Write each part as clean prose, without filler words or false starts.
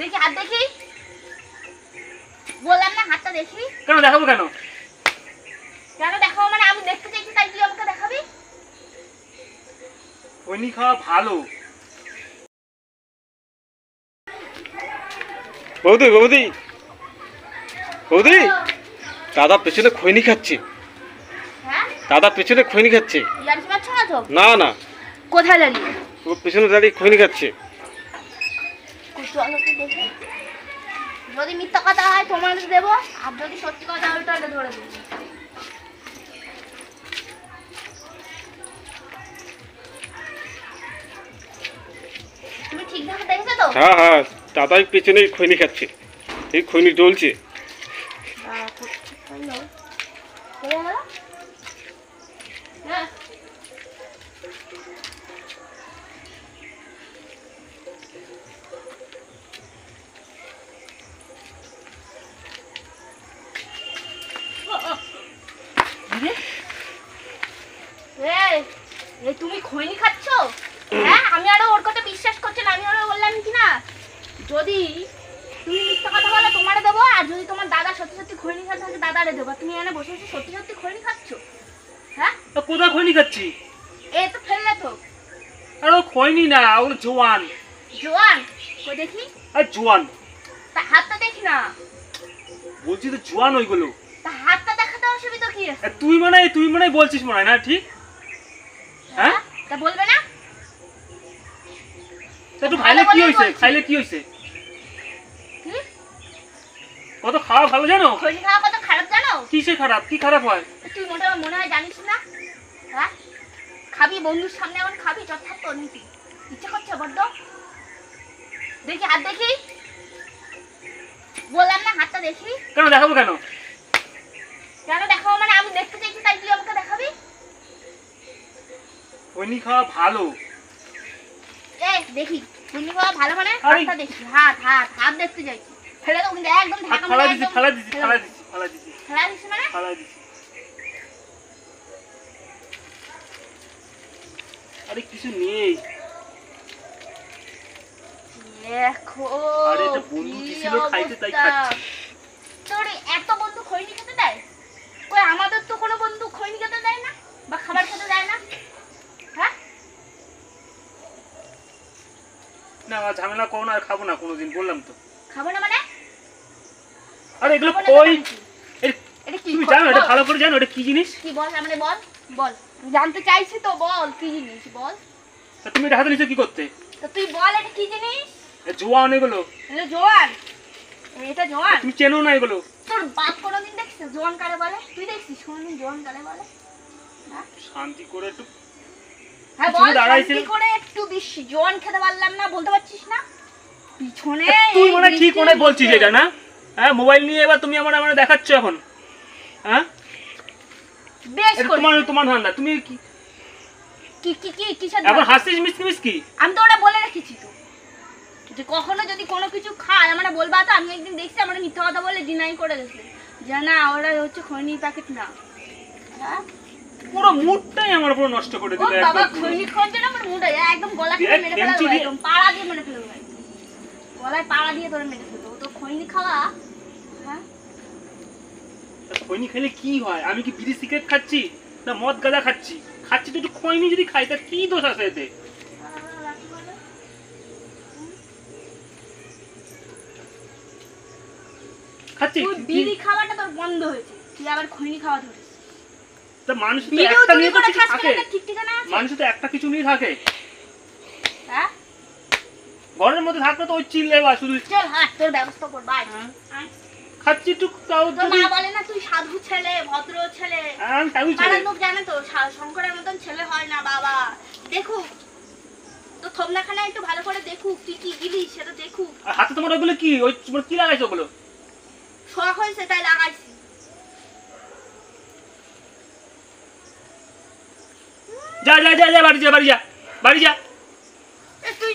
দেখি হাত দেখি, বললাম না হাতটা দেখি। কেন দেখাবো কেন? কেন দেখাবো মানে আমি দেখতে চাইছি তাই তুই আমাকে দেখাবি? খৈনি খাওয়া ভালো। বৌদি বৌদি বৌদি, দাদা পেছনে খৈনি খাচ্ছে। হ্যাঁ দাদা পেছনে খৈনি খাচ্ছে। জানিস পাচ্ছ না তো? না না, কোথায় দাঁড়িয়ে? ও পেছনে দাঁড়িয়ে খৈনি খাচ্ছে। চলো তো দেখি, যদি মিথ্যা কথা হয় তোমাদের দেবো, আর যদি সত্যি কথা হয় তাহলে ধরে দেবো। তুমি ঠিকভাবে দেখছো তো? হ্যাঁ হ্যাঁ, দাদাই পেছনে খৈনি খাচ্ছে, এই খৈনি জ্বলছে। হ্যাঁ তুমি খৈনি খাচ্ছ? হ্যাঁ আমি আরো ওর কথা বিশ্বাস করছি না। আমি আরো বললাম কি না, যদি তুমি মিথ্যা কথা বলো তোমারে দেবো, আর যদি তোমার দাদা সত্যি সত্যি খৈনি খাচ্ছে তাহলে দাদারে দেবো। তুমি এখানে বসে বসে সত্যি সত্যি খৈনি খাচ্ছ? হ্যাঁ কোথায় খৈনি খাচ্ছি? এই তো ফেললে তো। আর ও খৈনি না, ওগুলো জোয়ান। জোয়ান? কই দেখি। আর জোয়ান তা হাতটা দেখি না। বলছি তো জোয়ান ওইগুলো। তা হাতটা দেখাতে অসুবিধা কি আছে? তুই মনে হয় বলছিস মনে হয় না, ঠিক? হ্যাঁ তা বলবে না? একটু খাইলে কি হয়েছে? খাইলে কি হয়েছে? কত খাওয়া ভালো জানো? খৈনি খাওয়া কত খারাপ জানো? কিসে খারাপ? কি খারাপ হয়? তুই মনে হয় জানিস না? হ্যাঁ খাবি বন্ধুর সামনে, এখন খাবি চট তো নিতি ইচ্ছা করছে বড্ড। দেখি হাত দেখি, বললাম না হাতটা দেখি। কেন দেখাবো কেন? কেন দেখাবো মানে আমি দেখতে চাইছি তাই তুই আমাকে দেখাবি? খৈনি খাওয়া ভালো। দেখি খৈনি খাওয়া ভালো মানে হাতটা দেখি। হাত দেখতে চাইছি। ফেলে দাও কিন্তু একদম ঢাকা ফেলা মানে দিছি একদম ফেলা দিছি ফেলা দিছি ফেলা দিছি ফেলা দিছি মানে ফেলা দিছি। আরে কিছু নেই। দেখো আরে এটা বন্ধু দিছিল খাইতে তাই খাচ্ছি। তোর এত বন্ধু খৈনি খেতে দেয়? কই আমাদের তো কোনো বন্ধু খৈনি খেতে দেয় না বা খাবার খেতে দেয় না। হ্যাঁ না ঝামেলা করো না, আর খাবো না কোনোদিন, বললাম তো। খাবো না মানে? আরে এগুলো কই? এটা কি তুমি জানো এটা ভালো করে জানো এটা কি জিনিস? কি বল মানে বল বল, জানতে চাইছি তো, বল কি জিনিস বল। তা তুমি এটা হাতে নিছো কি করতে? তো তুই বল এটা কি জিনিস? জোয়ান এগুলো। এটা জোয়ান? এটা জোয়ান? তুমি চেনো না এগুলো? তোর বাপ কোনোদিন দেখছিস জোয়ান কারে বলে? তুই দেখছিস কোনোদিন জোয়ান কারে বলে? শান্তি করে একটু। হ্যাঁ বল, শান্তি করে একটু বেশি জোয়ান খেতে পারলাম না বলতে পারছিস না? পিছনে তুই মনে ঠিক মনে বলছিস এটা না? হ্যাঁ মোবাইল নিয়ে এবার তুমি আমার দেখাচ্ছ এখন। হ্যাঁ বেশ করে তোমার ধান্দা। তুমি কি কি কি কি কিসের এখন হাসছিস মিসকি? আমি তো ওটা বলে রেখেছি তো, যে কখনো যদি কোনো কিছু খায় আমরা বলবা তো। আমি একদিন দেখছি আমরা মিথ্যা কথা বলে ডিনাই করে গেছে যে না ওরা হচ্ছে খৈনি প্যাকেট না। হ্যাঁ পুরো মুডটাই আমার পুরো নষ্ট করে দিল একদম। বাবা খৈনি খাওয়ার জন্য আমার মুড একদম গলা কেটে মেরে ফেলবো, একদম পাড়া দিয়ে মেরে ফেলবো, গলায় পাড়া দিয়ে ধরে মেরে ফেলবো। তো খৈনি খাওয়া? হ্যাঁ খৈনি খেলে কি হয়? আমি কি বিড়ি সিগারেট খাচ্ছি না মদ গাঁজা খাচ্ছি? খাচ্ছি তো একটু খৈনি যদি খাই তার কি দোষ আছে এতে? খাচ্ছি বিড়ি খাওয়াটা তোর বন্ধ হয়েছে, তুই আবার খৈনি খাওয়া ধরেছিস। তা মানুষ তো একটা নিয়ে তো কিছু থাকে। মানুষ তো একটা কিছু নিয়ে থাকে। হ্যাঁ ঘরের মধ্যে থাকলে তো ওই চিল্লে বা শুধু চল হাট তোর ব্যবস্থা কর বাই। খাচ্ছি একটু তাও তোর মা বলে না তুই সাধু ছেলে ভদ্র ছেলে? আমি সাধু ছেলে। পাড়ার লোক জানে তো শঙ্করের মতন ছেলে হয় না বাবা। দেখুক তো থমনাখানা একটু ভালো করে দেখুক তুই কি গিলি সেটা দেখুক। আর হাতে তোমার ওগুলো কি? ওই তোমার কি লাগাইছো ওগুলো? শখ হয়েছে তাই লাগাইছি। যা যা যা যা বাড়ি যা বাড়ি যা বাড়ি যা। তুই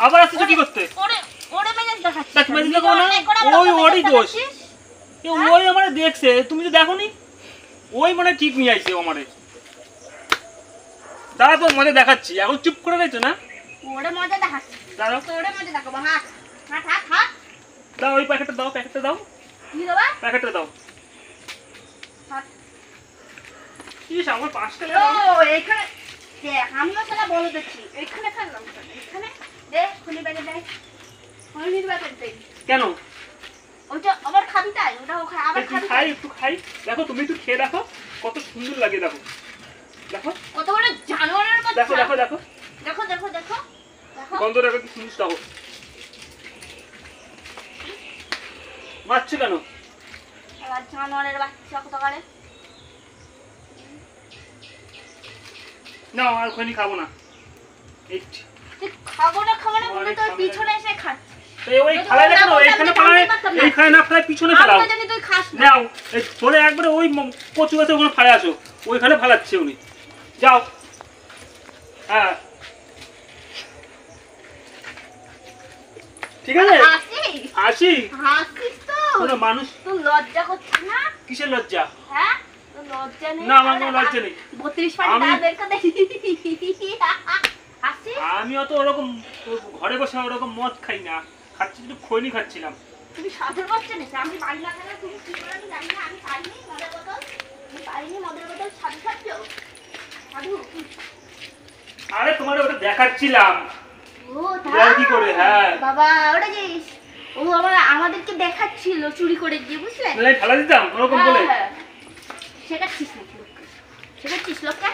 আবার আসছিস কি করতে? ওরে ওরে মেজাজ দেখাচ্ছিস? দেখ মেজাজ দেখো না, ওই ওরই দোষ। ওই আমারে দেখছে, তুমি তো দেখোনি। ওই মানে ঠিক নিয়ে আইছে আমারে। দাঁড়া তো মজা দেখাচ্ছি, এখন চুপ করে রয়েছো না? ওরে মজা দেখাচ্ছিস? দাঁড়াও তোরে মজা দেখাবো। হাত হাত হাত হাত দাও ওই প্যাকেটটা দাও, প্যাকেটটা দাও, কি দেবা? প্যাকেটটা দাও। হাত। ইস, আমার 5 টাকা ও দাও। এখানে দেখ, আমিও সেটা বলে দিচ্ছি, এখানে ফেললাম কেন? এখানে দে, খুলি ব্যাগে দেয়, খৈনির ব্যাগে দেয়। কেন? ওইটা আবার খাবি তাই? ওটা ওখানে আবার একটু খাবি খাই, তাই? একটু খাই। দেখো তুমি একটু খেয়ে দেখো কত সুন্দর লাগে, দেখো দেখো কত বড় জানোয়ারের বাচ্চা। দেখো দেখো দেখো দেখো দেখো দেখো দেখো। গন্ধটা কি সুন্দর, দেখো। মারছো কেন? আবার জানোয়ারের বাচ্চা কত করে? না আর খৈনি খাবো না। এই তুই খাবো না বলে তোর পিছনে এসে খাচ্ছিস। এই ওই খালাই না কেন? এইখানে ফালাই, এইখানে না ফালাই পিছনে ফেলাও। আমি তো জানি তুই খাস না। যাও, এই ধরে একবারে ওই কচু গাছে ওখানে ফালাই আসো, ওইখানে ফালাচ্ছে উনি। যাও। হ্যাঁ ঠিক আছে, হাসিস? আসি। হাসিস তো? কোনো মানুষ তোর লজ্জা করছে না? কিসের লজ্জা? হ্যাঁ? তোর লজ্জা নেই? না, আমার কোনো লজ্জা নেই। 32 পাটি আমি- দাঁত বের করে দেখি। হাসিস? আমি অত ওরকম ঘরে বসে ওরকম মদ খাই না, খাচ্ছি একটু খৈনি খাচ্ছিলাম। তুমি সাধুর বাচ্চা নিস, আমি বাড়ি না থাকলে তুমি কি করে আমি জানি না, আমি পাইনি মদের বোতল, আমি পাইনি মদের বোতল, সাধু খাচ্ছ? সাধু? আরে তোমার ওটা দেখাচ্ছিলাম। ও আর কি করে, হ্যাঁ। বাবা ওটা জিনিস, ও আমাদেরকে দেখাচ্ছিল চুরি করে গিয়ে, বুঝলে? নাহলে ফেলা দিতাম ওরকম বলে। হ্যাঁ, শেখাচ্ছিস নাকি লোককে? শেখাচ্ছিস লোককে?